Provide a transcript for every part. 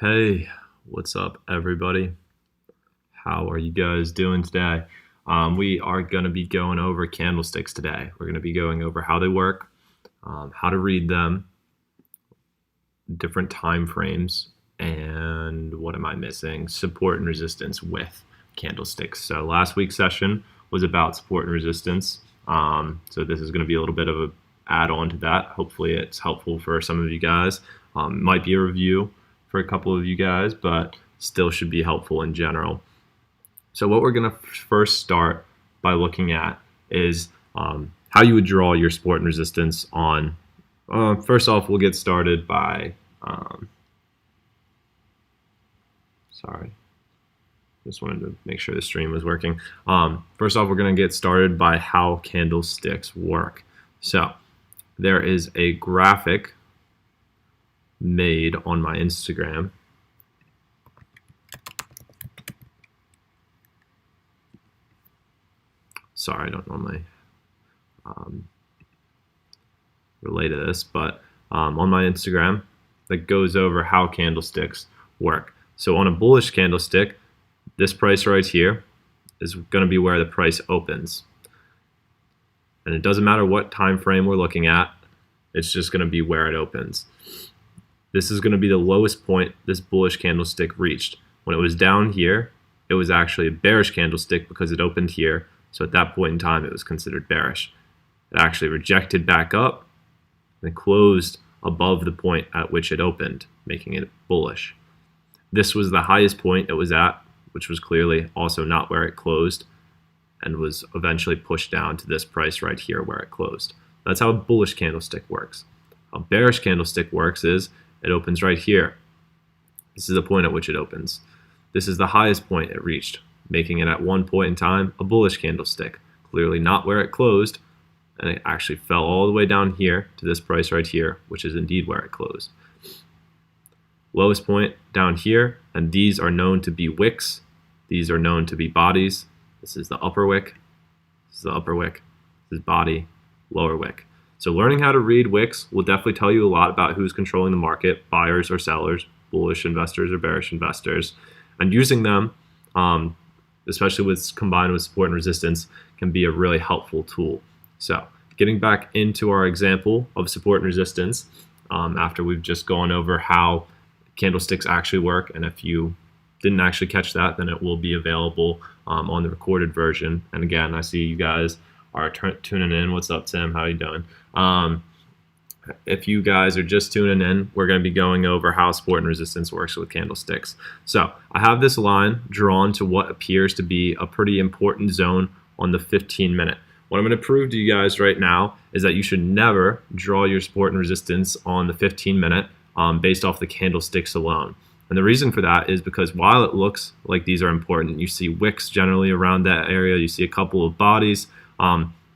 Hey, what's up, everybody? How are you guys doing today? We are going to be going over candlesticks today. We're going to be going over how they work, how to read them, different time frames, and what am I missing? Support and resistance with candlesticks. So last week's session was about support and resistance. So this is going to be a little bit of an add-on to that. Hopefully it's helpful for some of you guys. Might be a review for a couple of you guys, but still should be helpful in general. So what we're going to first start by looking at is how you would draw your support and resistance on. First off, we'll get started by, sorry, just wanted to make sure the stream was working. First off, we're going to get started by how candlesticks work. So there is a graphic made on my Instagram. Sorry, I don't normally relate to this, but on my Instagram that goes over how candlesticks work. So on a bullish candlestick, this price right here is going to be where the price opens. And it doesn't matter what time frame we're looking at, it's just going to be where it opens. This is going to be the lowest point this bullish candlestick reached. When it was down here, it was actually a bearish candlestick because it opened here. So at that point in time, it was considered bearish. It actually rejected back up and closed above the point at which it opened, making it bullish. This was the highest point it was at, which was clearly also not where it closed, and was eventually pushed down to this price right here where it closed. That's how a bullish candlestick works. How a bearish candlestick works is it opens right here. This is the point at which it opens. This is the highest point it reached, making it at one point in time a bullish candlestick. Clearly not where it closed, and it actually fell all the way down here to this price right here, which is indeed where it closed. Lowest point down here, and these are known to be wicks. These are known to be bodies. This is the upper wick. This is the upper wick. This is body, lower wick. So learning how to read wicks will definitely tell you a lot about who's controlling the market, buyers or sellers, bullish investors or bearish investors. And using them, especially combined with support and resistance, can be a really helpful tool. So getting back into our example of support and resistance, after we've just gone over how candlesticks actually work, and if you didn't actually catch that, then it will be available on the recorded version. And again, I see you guys are tuning in. What's up, Tim? How you doing? If you guys are just tuning in, we're going to be going over how support and resistance works with candlesticks. So I have this line drawn to what appears to be a pretty important zone on the 15-minute. What I'm going to prove to you guys right now is that you should never draw your support and resistance on the 15-minute based off the candlesticks alone. And the reason for that is because while it looks like these are important, you see wicks generally around that area, you see a couple of bodies,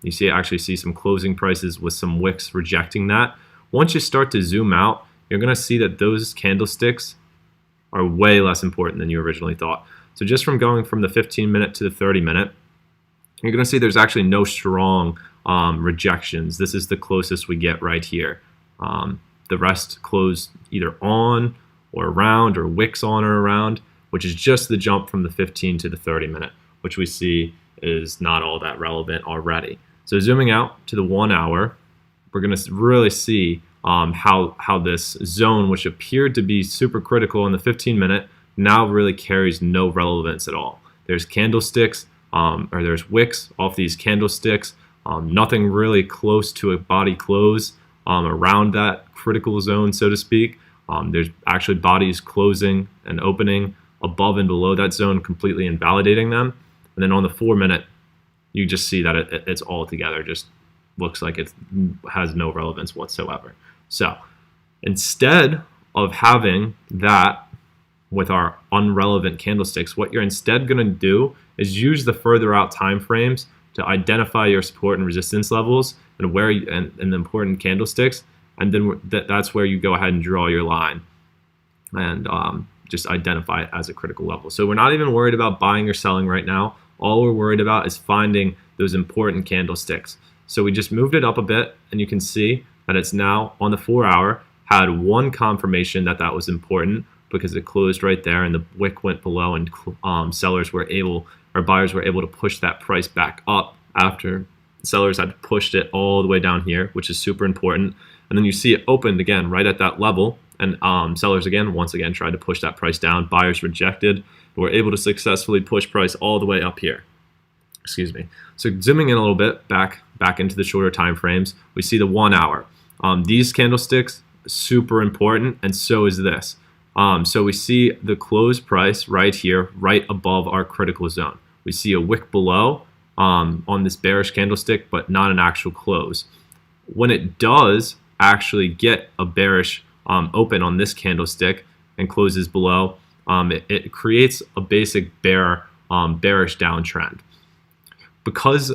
you actually see some closing prices with some wicks rejecting that. Once you start to zoom out, you're going to see that those candlesticks are way less important than you originally thought. So just from going from the 15-minute to the 30-minute, you're going to see there's actually no strong rejections. This is the closest we get right here. The rest close either on or around, or wicks on or around, which is just the jump from the 15 to the 30-minute, which we see is not all that relevant already. So zooming out to the 1 hour, we're going to really see how this zone, which appeared to be super critical in the 15-minute, now really carries no relevance at all. There's candlesticks, or there's wicks off these candlesticks, nothing really close to a body close around that critical zone, so to speak. There's actually bodies closing and opening above and below that zone, completely invalidating them. And then on the 4-minute, you just see that it's all together, just looks like it has no relevance whatsoever. So instead of having that with our unrelevant candlesticks, what you're instead going to do is use the further out time frames to identify your support and resistance levels and where and the important candlesticks, and then that's where you go ahead and draw your line and just identify it as a critical level. So we're not even worried about buying or selling right now. All we're worried about is finding those important candlesticks. So we just moved it up a bit, and you can see that it's now on the 4 hour, had one confirmation that that was important, because it closed right there and the wick went below, and buyers were able to push that price back up after sellers had pushed it all the way down here, which is super important. And then you see it opened again right at that level, and sellers once again tried to push that price down. Buyers rejected, but were able to successfully push price all the way up here. Excuse me. So zooming in a little bit back into the shorter time frames, we see the 1 hour. These candlesticks, super important, and so is this. So we see the close price right here, right above our critical zone. We see a wick below on this bearish candlestick, but not an actual close. When it does actually get a bearish open on this candlestick and closes below, it creates a basic bearish downtrend. Because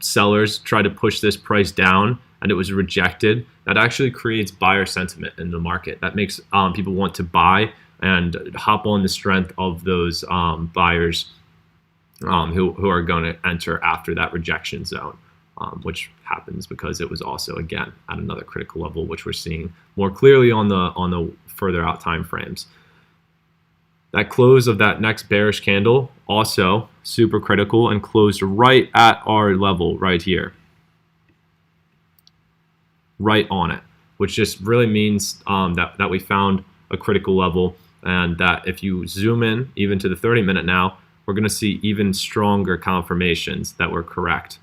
sellers try to push this price down and it was rejected, that actually creates buyer sentiment in the market. That makes people want to buy and hop on the strength of those buyers who are going to enter after that rejection zone, which happens because it was also, again, at another critical level, which we're seeing more clearly on the further out time frames. That close of that next bearish candle, also super critical, and closed right at our level right here, right on it, which just really means that we found a critical level, and that if you zoom in even to the 30-minute now, we're going to see even stronger confirmations that we're correct.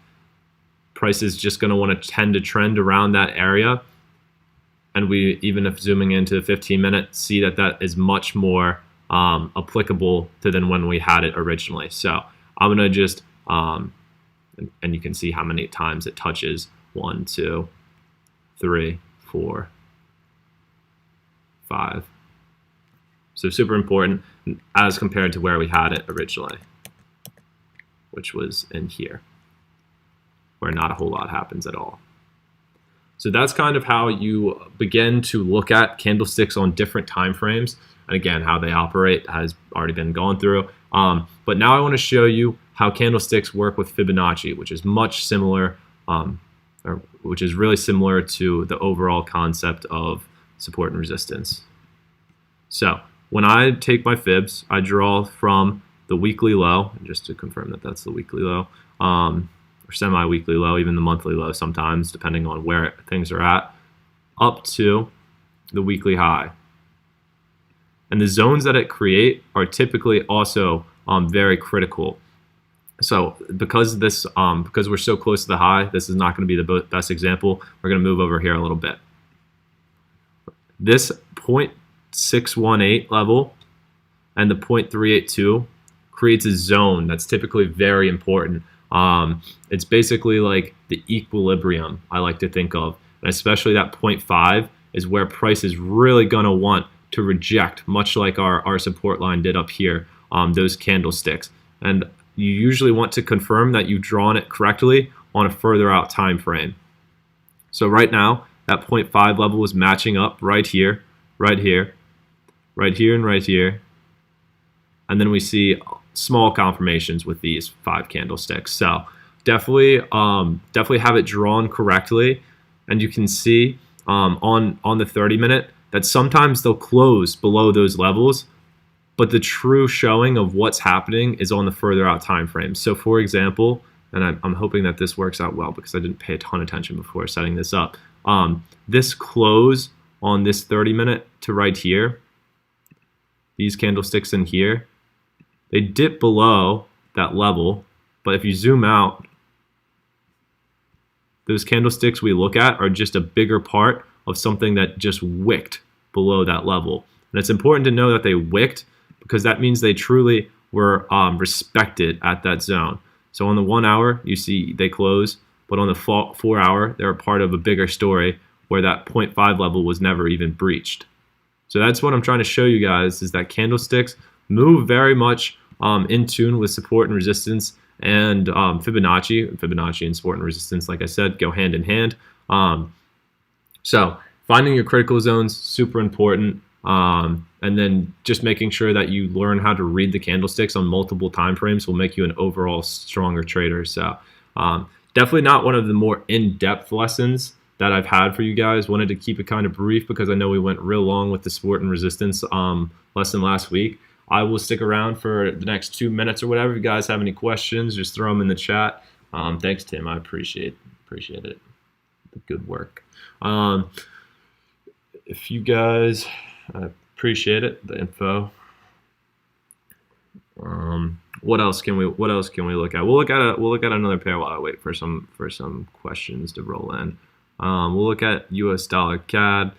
Price is just going to want to tend to trend around that area, and we, even if zooming into the 15-minute, see that is much more applicable to than when we had it originally. So I'm gonna just and you can see how many times it touches. 1, 2, 3, 4, 5. So super important as compared to where we had it originally, which was in here, where not a whole lot happens at all. So that's kind of how you begin to look at candlesticks on different time frames. And again, how they operate has already been gone through. But now I want to show you how candlesticks work with Fibonacci, which is much similar, which is really similar to the overall concept of support and resistance. So when I take my fibs, I draw from the weekly low, just to confirm that that's the weekly low, or semi-weekly low, even the monthly low sometimes, depending on where things are at, up to the weekly high. And the zones that it create are typically also very critical. So because we're so close to the high, this is not going to be the best example. We're going to move over here a little bit. This 0.618 level and the 0.382 creates a zone that's typically very important. It's basically like the equilibrium, I like to think of, and especially that 0.5 is where price is really going to want to reject, much like our support line did up here, those candlesticks. And you usually want to confirm that you've drawn it correctly on a further out time frame. So right now, that 0.5 level is matching up right here, right here, right here, and right here. And then we see small confirmations with these 5 candlesticks. So definitely have it drawn correctly. And you can see on the 30-minute that sometimes they'll close below those levels, but the true showing of what's happening is on the further out time frame. So for example, and I'm hoping that this works out well because I didn't pay a ton of attention before setting this up, this close on this 30-minute to right here, these candlesticks in here, they dip below that level, but if you zoom out, those candlesticks we look at are just a bigger part of something that just wicked below that level. And it's important to know that they wicked because that means they truly were respected at that zone. So on the 1 hour, you see they close, but on the 4 hour, they're a part of a bigger story where that 0.5 level was never even breached. So that's what I'm trying to show you guys, is that candlesticks move very much in tune with support and resistance, and Fibonacci and support and resistance, like I said, go hand in hand. So finding your critical zones, super important. And then just making sure that you learn how to read the candlesticks on multiple time frames will make you an overall stronger trader. So definitely not one of the more in-depth lessons that I've had for you guys. Wanted to keep it kind of brief because I know we went real long with the support and resistance lesson last week. I will stick around for the next 2 minutes or whatever. If you guys have any questions, just throw them in the chat. Thanks, Tim. I appreciate it. The good work. If you guys, I appreciate it. The info. What else can we look at? We'll look at another pair while I wait for some questions to roll in. We'll look at US dollar CAD.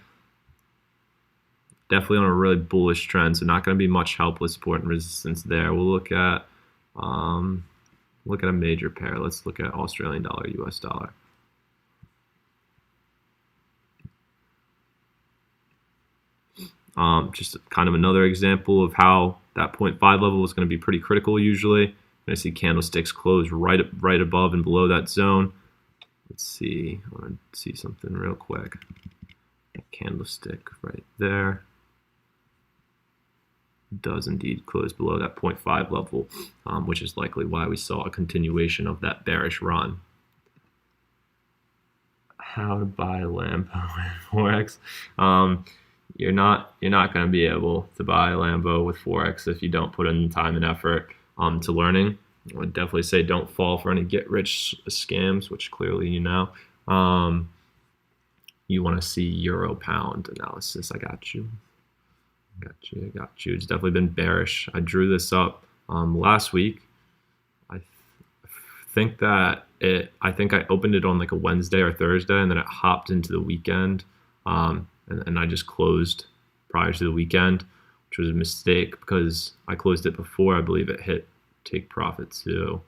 Definitely on a really bullish trend, so not going to be much help with support and resistance there. We'll look at a major pair. Let's look at Australian dollar, US dollar. Just kind of another example of how that 0.5 level is going to be pretty critical usually. You're going to see candlesticks close right above and below that zone. Let's see. I want to see something real quick. That candlestick right there does indeed close below that 0.5 level, which is likely why we saw a continuation of that bearish run. How to buy Lambo in forex? You're not going to be able to buy Lambo with forex if you don't put in time and effort to learning. I would definitely say don't fall for any get-rich scams, which clearly you know. You want to see euro pound analysis. I got you. It's definitely been bearish. I drew this up last week. I think I opened it on like a Wednesday or Thursday, and then it hopped into the weekend. And I just closed prior to the weekend, which was a mistake because I closed it before I believe it hit take profit 2.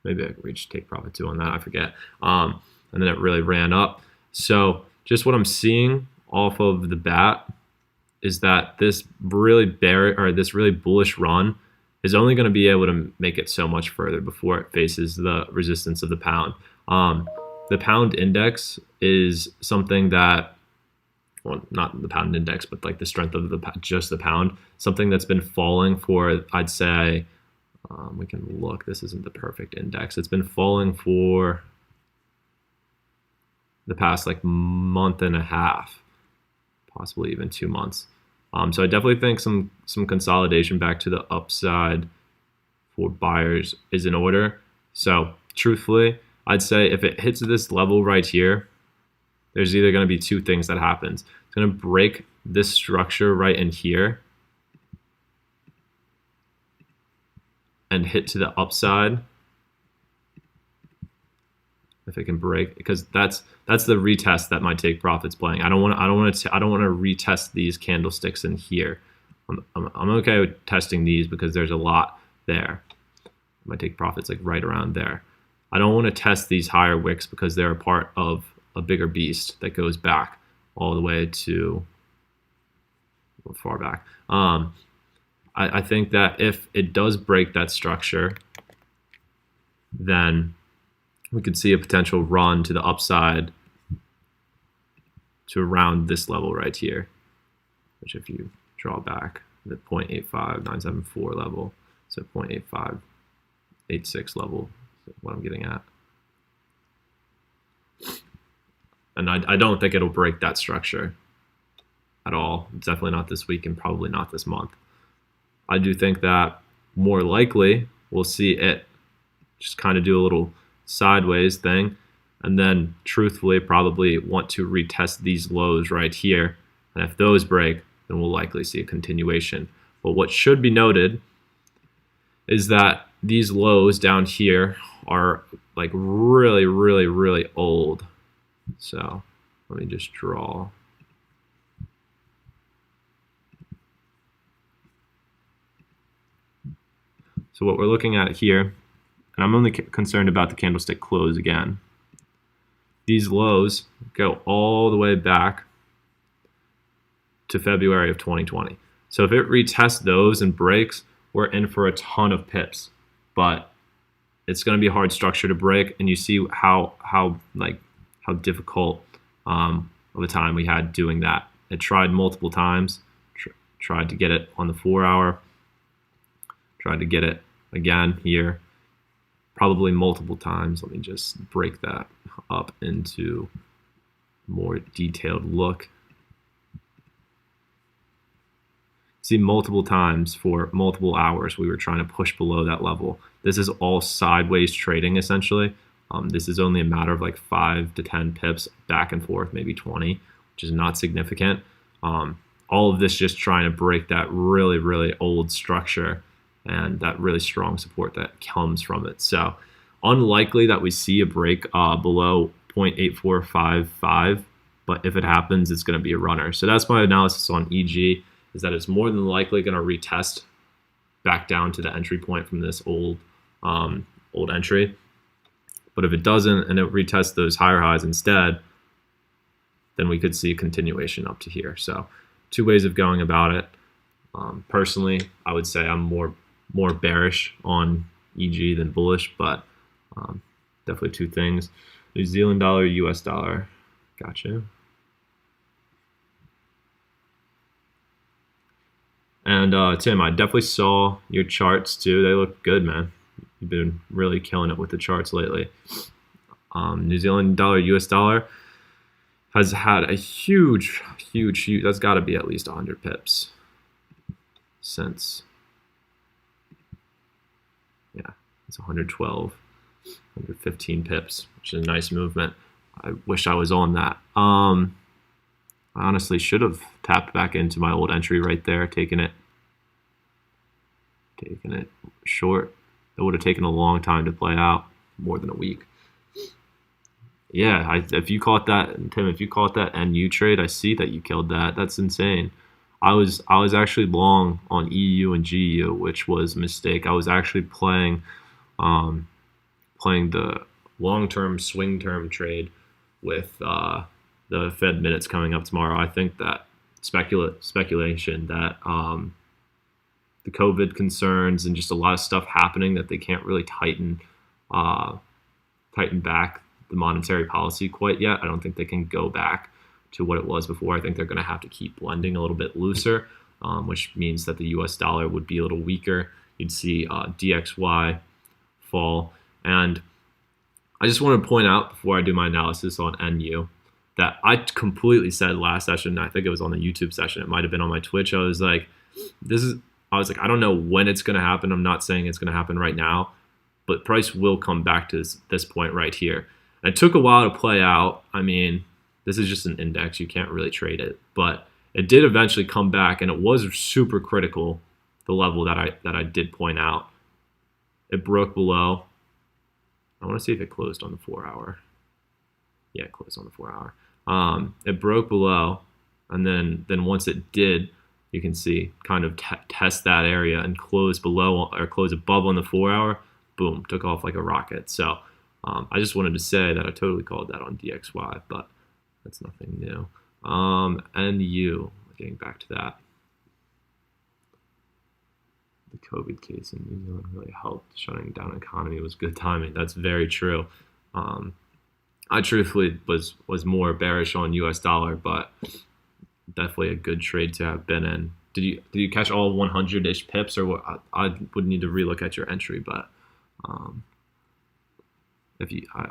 Maybe I reached take profit 2 on that, I forget. And then it really ran up. So just what I'm seeing off of the bat is that this really bullish run is only going to be able to make it so much further before it faces the resistance of the pound. The pound index is something that, well, not the pound index, but like the strength of just the pound, something that's been falling for, I'd say, we can look, this isn't the perfect index. It's been falling for the past like month and a half, possibly even 2 months. So I definitely think some consolidation back to the upside for buyers is in order. So truthfully, I'd say if it hits this level right here, there's either going to be 2 things that happens. It's going to break this structure right in here and hit to the upside. If it can break, because that's the retest that my take profit's playing. I don't want to retest these candlesticks in here. I'm okay with testing these because there's a lot there. My take profit's like right around there. I don't want to test these higher wicks because they're a part of a bigger beast that goes back all the way to far back. I think that if it does break that structure, then we could see a potential run to the upside to around this level right here, which if you draw back the 0.85974 level, so 0.8586 level is what I'm getting at. And I don't think it'll break that structure at all. It's definitely not this week and probably not this month. I do think that more likely we'll see it just kind of do a little sideways thing, and then truthfully probably want to retest these lows right here, and if those break, then we'll likely see a continuation. But what should be noted is that these lows down here are like really old. So let me just draw. So what we're looking at here, and I'm only concerned about the candlestick close again. These lows go all the way back to February of 2020. So if it retests those and breaks, we're in for a ton of pips. But it's going to be a hard structure to break, and you see how difficult of a time we had doing that. It tried multiple times, tried to get it on the 4-hour, tried to get it again here, probably multiple times. Let me just break that up into more detailed look. See, multiple times for multiple hours we were trying to push below that level. This is all sideways trading essentially. This is only a matter of like 5 to 10 pips back and forth, maybe 20, which is not significant. All of this just trying to break that really, really old structure and that really strong support that comes from it. So unlikely that we see a break below 0.8455, but if it happens, it's going to be a runner. So that's my analysis on EG, is that it's more than likely going to retest back down to the entry point from this old entry. But if it doesn't and it retests those higher highs instead, then we could see a continuation up to here. So 2 ways of going about it. Personally, I would say I'm more bearish on EG than bullish, but definitely 2 things. New Zealand dollar, US dollar. Gotcha. And Tim, I definitely saw your charts too. They look good, man. You've been really killing it with the charts lately. New Zealand dollar, US dollar has had a huge, that's got to be at least 100 pips since, yeah, it's 112, 115 pips, which is a nice movement. I wish I was on that. I honestly should have tapped back into my old entry right there, taken it short. It would have taken a long time to play out, more than a week. Yeah, if you caught that, Tim, if you caught that NU trade, I see that you killed that. That's insane. I was actually long on EU and GU, which was a mistake. I was actually playing the long-term swing term trade with the Fed minutes coming up tomorrow. I think that speculation that the COVID concerns and just a lot of stuff happening that they can't really tighten back the monetary policy quite yet. I don't think they can go back to what it was before. I think they're going to have to keep blending a little bit looser, which means that the US dollar would be a little weaker. You'd see DXY fall. And I just want to point out before I do my analysis on NU that I completely said last session, I think it was on the YouTube session, it might have been on my Twitch, I was like, I don't know when it's going to happen. I'm not saying it's going to happen right now, but price will come back to this point right here. And it took a while to play out. I mean, this is just an index. You can't really trade it. But it did eventually come back, and it was super critical, the level that I did point out. It broke below. I want to see if it closed on the 4-hour. Yeah, it closed on the 4-hour. It broke below, and then once it did, you can see kind of test that area and close below or close above on the 4-hour. Boom, took off like a rocket. So I just wanted to say that I totally called that on DXY, but that's nothing new. NU, getting back to that. The COVID case in New Zealand really helped. Shutting down the economy was good timing. That's very true. I truthfully was more bearish on US dollar, but definitely a good trade to have been in. Did you catch all 100-ish pips, or what? I would need to relook at your entry, but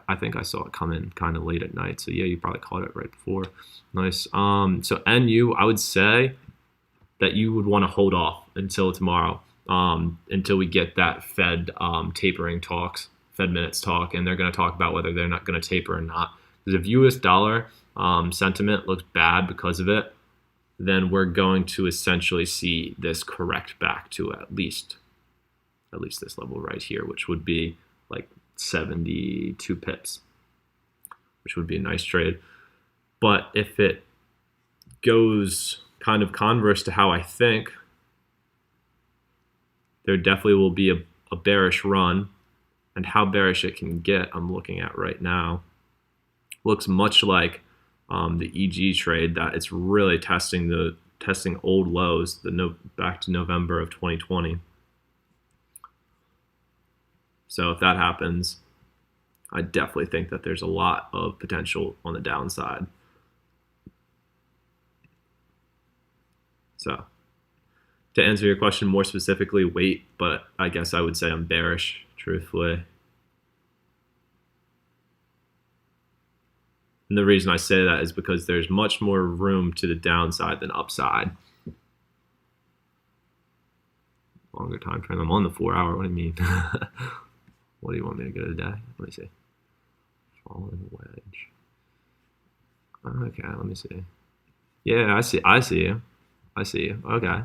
I think I saw it come in kind of late at night. So yeah, you probably caught it right before. Nice. So NU, I would say that you would want to hold off until tomorrow, until we get that Fed tapering talks, Fed minutes talk, and they're going to talk about whether they're not going to taper or not. Because if US dollar sentiment looks bad because of it, then we're going to essentially see this correct back to at least this level right here, which would be like 72 pips, which would be a nice trade. But if it goes kind of converse to how I think, there definitely will be a bearish run, and how bearish it can get, I'm looking at right now. Looks much like the EG trade, that it's really testing old lows, back to November of 2020. So if that happens, I definitely think that there's a lot of potential on the downside. So to answer your question more specifically, wait, but I guess I would say I'm bearish, truthfully. And the reason I say that is because there's much more room to the downside than upside. Longer time frame. I'm on the 4 hour. What do you mean? What do you want me to go today? Let me see. Falling wedge. Okay, let me see. Yeah, I see you. I see you. Okay.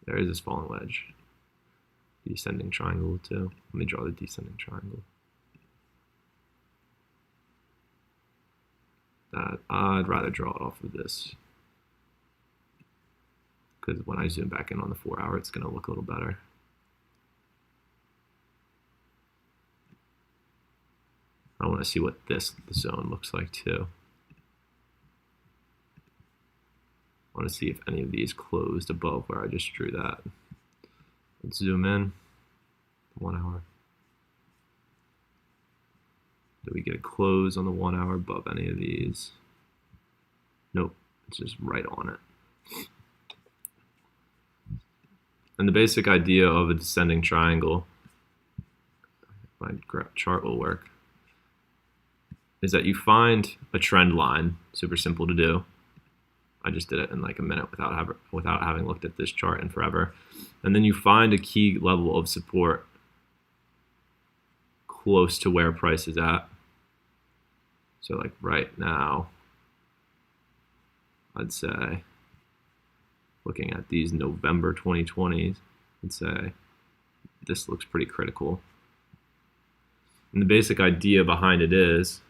There is this falling wedge. Descending triangle too. Let me draw the descending triangle. I'd rather draw it off of this, because when I zoom back in on the 4 hour, it's going to look a little better. I want to see what this zone looks like too. I want to see if any of these closed above where I just drew that. Let's zoom in. 1 hour. Did we get a close on the 1 hour above any of these? Nope, it's just right on it. And the basic idea of a descending triangle, my chart will work, is that you find a trend line, super simple to do. I just did it in like a minute without having looked at this chart in forever. And then you find a key level of support close to where price is at. So like right now, I'd say, looking at these November 2020s, I'd say this looks pretty critical. And the basic idea behind it is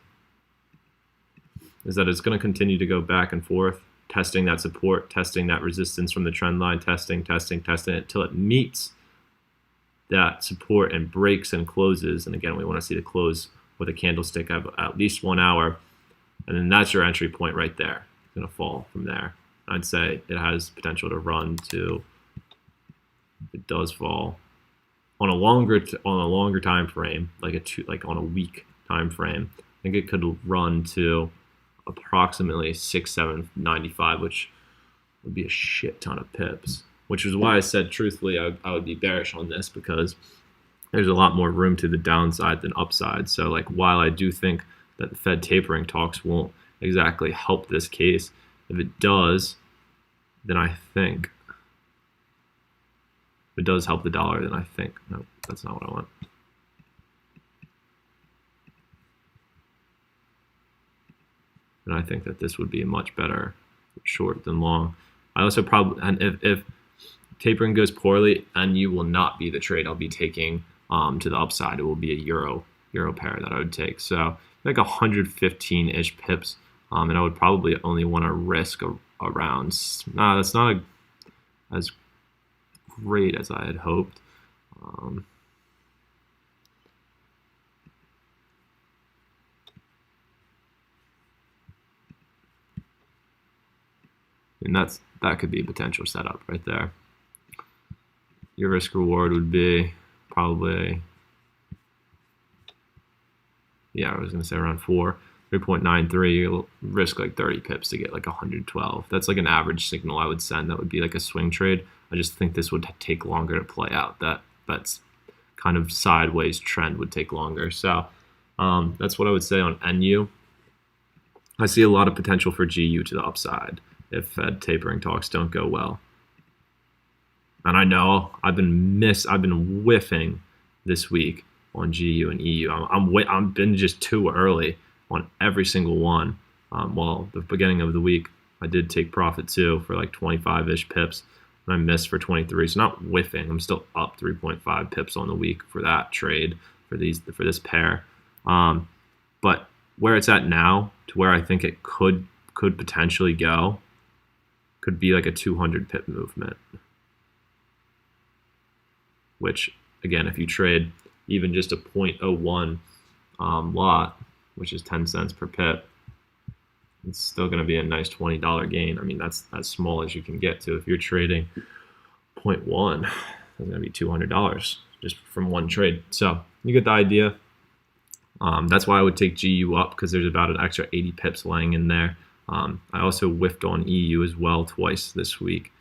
that it's going to continue to go back and forth, testing that support, testing that resistance from the trend line, testing it until it meets that support and breaks and closes. And again, we want to see the close with a candlestick of at least 1 hour. And then that's your entry point right there. It's going to fall from there. I'd say it has potential to run to, if it does fall, on a longer time frame, like on a week time frame, I think it could run to approximately 6,795, which would be a shit ton of pips. Which is why I said truthfully I would be bearish on this, because there's a lot more room to the downside than upside. So like, while I do think that the Fed tapering talks won't exactly help this case, if it does, then I think if it does help the dollar, then I think, no, that's not what I want. And I think that this would be a much better short than long. I also probably, and if tapering goes poorly, and you will not be the trade I'll be taking to the upside, it will be a euro pair that I would take. So like 115-ish pips, and I would probably only want to risk around, that's not as great as I had hoped. And that could be a potential setup right there. Your risk reward would be probably, yeah, I was going to say around 3.93. You'll risk like 30 pips to get like 112. That's like an average signal I would send. That would be like a swing trade. I just think this would take longer to play out. That's kind of sideways trend would take longer. So that's what I would say on NU. I see a lot of potential for GU to the upside if Fed tapering talks don't go well. And I know I've been whiffing this week on GU and EU. I've been just too early on every single one. Well, the beginning of the week, I did take profit too for like 25-ish pips, and I missed for 23. So not whiffing. I'm still up 3.5 pips on the week for that trade for this pair. But where it's at now, to where I think it could potentially go, could be like a 200 pip movement. Which, again, if you trade even just a 0.01 lot, which is 10 cents per pip, it's still going to be a nice $20 gain. I mean, that's as small as you can get to. If you're trading 0.1, it's going to be $200 just from one trade. So you get the idea. That's why I would take GU up, because there's about an extra 80 pips laying in there. I also whiffed on EU as well twice this week.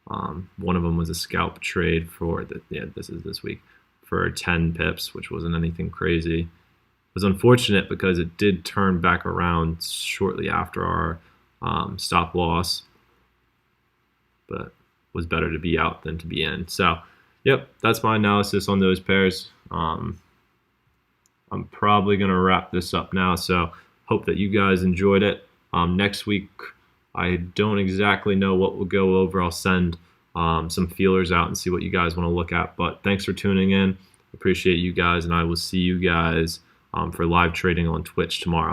One of them was a scalp trade for this is this week for 10 pips, which wasn't anything crazy. was unfortunate because it did turn back around shortly after our stop loss, but was better to be out than to be in. So, yep, that's my analysis on those pairs. I'm probably going to wrap this up now, so hope that you guys enjoyed it. Next week, I don't exactly know what we'll go over. I'll send some feelers out and see what you guys want to look at. But thanks for tuning in. Appreciate you guys, and I will see you guys for live trading on Twitch tomorrow.